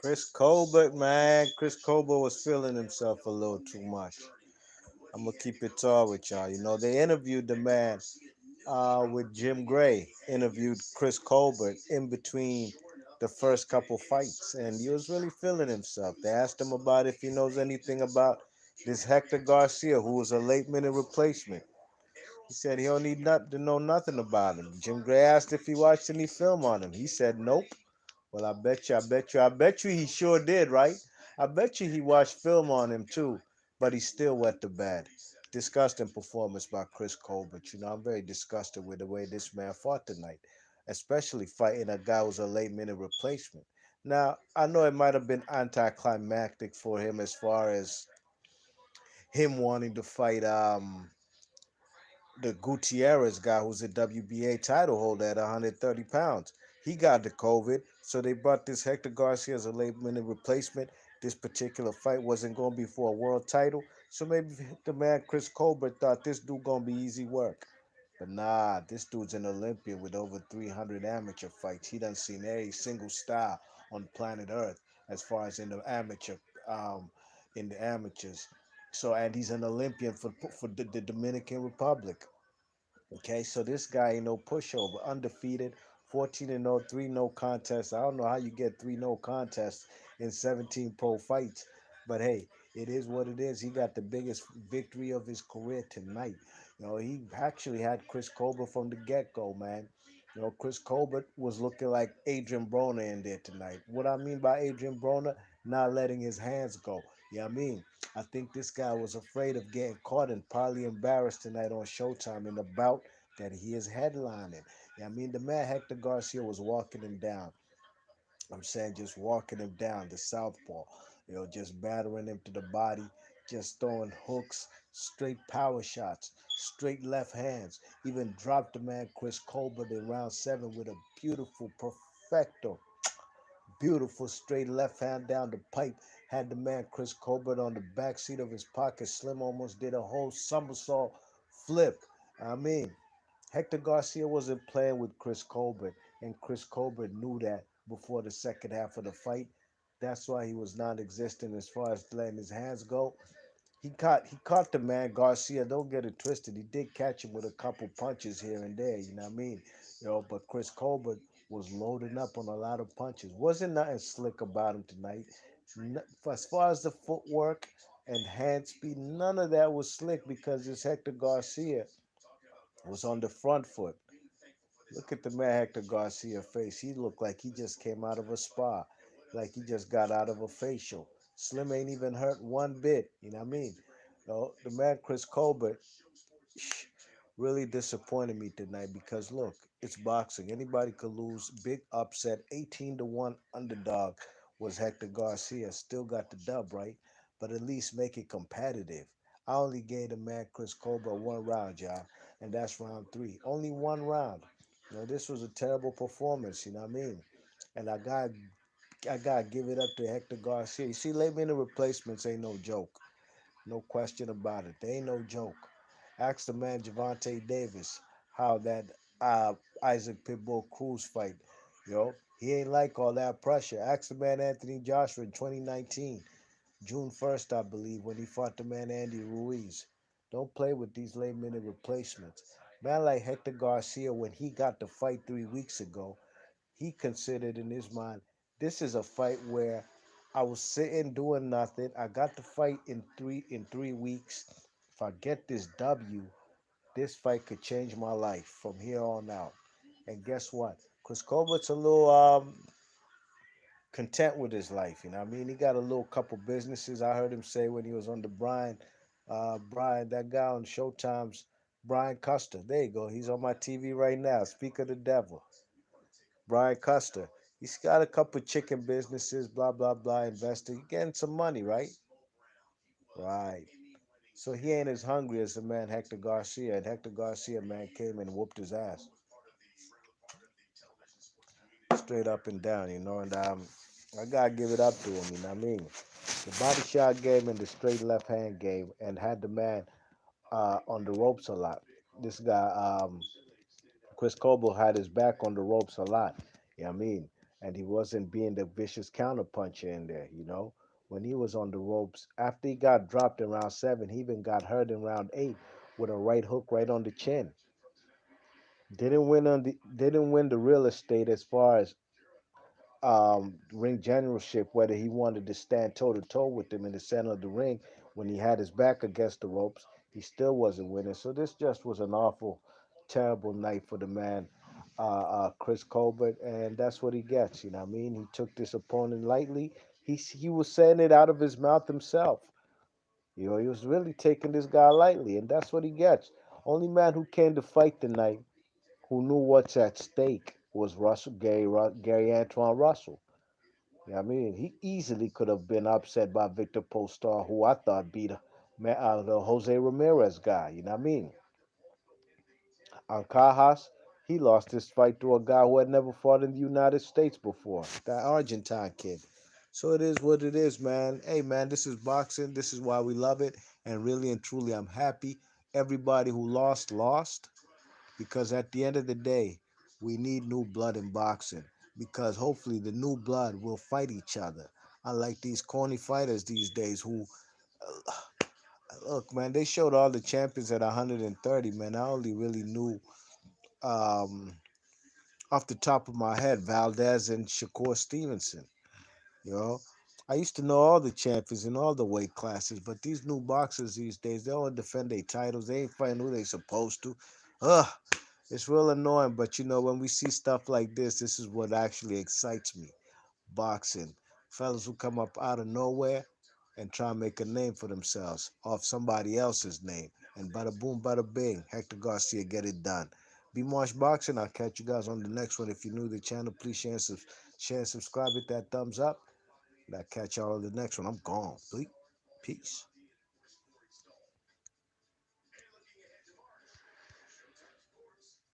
Chris Colbert, man. Chris Colbert was feeling himself a little too much. I'm gonna keep it tall with y'all. You know, they interviewed the man with Jim Gray, interviewed Chris Colbert in between the first couple fights, and he was really feeling himself. They asked him about if he knows anything about this Hector Garcia, who was a late minute replacement. He said he don't need not to know nothing about him. Jim Gray asked if he watched any film on him. He said nope. Well, I bet you he sure did, right? I bet you he watched film on him too, but he still wet the bed. Disgusting performance by Chris Colbert. You know, I'm very disgusted with the way this man fought tonight, especially fighting a guy who's a late minute replacement. Now, I know it might have been anticlimactic for him as far as him wanting to fight the Gutierrez guy who's a WBA title holder at 130 pounds. He got the COVID, so they brought this Hector Garcia as a late minute replacement. This particular fight wasn't going to be for a world title, so maybe the man Chris Colbert thought this dude going to be easy work. But nah, this dude's an Olympian with over 300 amateur fights. He done seen every single style on planet Earth as far as um, in the amateurs. So, and he's an Olympian for the Dominican Republic. Okay, so this guy ain't no pushover, undefeated, 14 and 0, three no contests. I don't know how you get three no contests in 17 pro fights, but hey, it is what it is. He got the biggest victory of his career tonight. You know, he actually had Chris Colbert from the get go, man. You know, Chris Colbert was looking like Adrian Broner in there tonight. What I mean by Adrian Broner, not letting his hands go. Yeah, I mean, I think this guy was afraid of getting caught and probably embarrassed tonight on Showtime in the bout that he is headlining. Yeah, I mean, the man Hector Garcia was walking him down. I'm saying just walking him down, the southpaw, you know, just battering him to the body, just throwing hooks, straight power shots, straight left hands. Even dropped the man Chris Colbert in round seven with a beautiful perfecto. Beautiful straight left hand down the pipe. Had the man Chris Colbert on the back seat of his pocket. Slim almost did a whole somersault flip. I mean, Hector Garcia wasn't playing with Chris Colbert, and Chris Colbert knew that before the second half of the fight. That's why he was non-existent as far as letting his hands go. He caught the man Garcia. Don't get it twisted. He did catch him with a couple punches here and there. You know what I mean? You know, but Chris Colbert was loading up on a lot of punches. Wasn't nothing slick about him tonight. As far as the footwork and hand speed, none of that was slick because this Hector Garcia was on the front foot. Look at the man Hector Garcia face. He looked like he just came out of a spa, like he just got out of a facial. Slim ain't even hurt one bit. You know what I mean? No, the man Chris Colbert really disappointed me tonight because look, it's boxing. Anybody could lose. Big upset, 18 to 1 underdog was Hector Garcia. Still got the dub, right? But at least make it competitive. I only gave the man Chris Colbert one round, y'all, and that's round three. Only one round. You know, this was a terrible performance, you know what I mean? And I gotta give it up to Hector Garcia. You see, late minute replacements ain't no joke. No question about it. They ain't no joke. Ask the man Javante Davis how that Isaac Pitbull Cruz fight. He ain't like all that pressure. Ask the man Anthony Joshua in 2019, June 1st, I believe, when he fought the man Andy Ruiz. Don't play with these late minute replacements. Man like Hector Garcia, when he got the fight 3 weeks ago, he considered in his mind, this is a fight where I was sitting doing nothing. I got the fight in 3 weeks. If I get this W, this fight could change my life from here on out. And guess what? Chris Colbert's a little content with his life. You know what I mean? He got a little couple businesses. I heard him say when he was on the Brian, that guy on Showtime's Brian Custer. There you go. He's on my TV right now. Speak of the devil. Brian Custer. He's got a couple chicken businesses, blah, blah, blah, investor. He getting some money, right? Right. So he ain't as hungry as the man Hector Garcia. And Hector Garcia, man, came and whooped his ass straight up and down, you know. And I gotta give it up to him, you know what I mean? The body shot game and the straight left hand game, and had the man on the ropes a lot. This guy, Chris Coble, had his back on the ropes a lot. You know what I mean? and he wasn't being the vicious counterpuncher in there. When he was on the ropes, after he got dropped in round seven, he even got hurt in round eight with a right hook right on the chin. Didn't win the real estate as far as ring generalship, whether he wanted to stand toe to toe with him in the center of the ring when he had his back against the ropes. He still wasn't winning. So this just was an awful, terrible night for the man, Chris Colbert, and that's what he gets. You know what I mean? He took this opponent lightly. He was saying it out of his mouth himself. He was really taking this guy lightly, and that's what he gets. Only man who came to fight tonight, who knew what's at stake, was Gary Antoine Russell. Yeah, I mean, he easily could have been upset by Victor Postar, who I thought beat the Jose Ramirez guy. You know what I mean? Ancajas, he lost his fight to a guy who had never fought in the United States before, that Argentine kid. So it is what it is, man. Hey, man, this is boxing. This is why we love it. And really and truly, I'm happy. Everybody who lost, lost. Because at the end of the day, we need new blood in boxing. Because hopefully the new blood will fight each other. Unlike these corny fighters these days who, look, man, they showed all the champions at 130, man. I only really knew, um, off the top of my head, Valdez and Shakur Stevenson. You know, I used to know all the champions in all the weight classes, but these new boxers these days, they don't defend their titles. They ain't fighting who they supposed to. Ugh, it's real annoying, but when we see stuff like this is what actually excites me. Boxing. Fellas who come up out of nowhere and try and make a name for themselves off somebody else's name. And bada boom, bada bing, Hector Garcia get it done. Be Marsh Boxing. I'll catch you guys on the next one. If you're new to the channel, please share and subscribe, hit that thumbs up. And I'll catch y'all on the next one. I'm gone. Peace.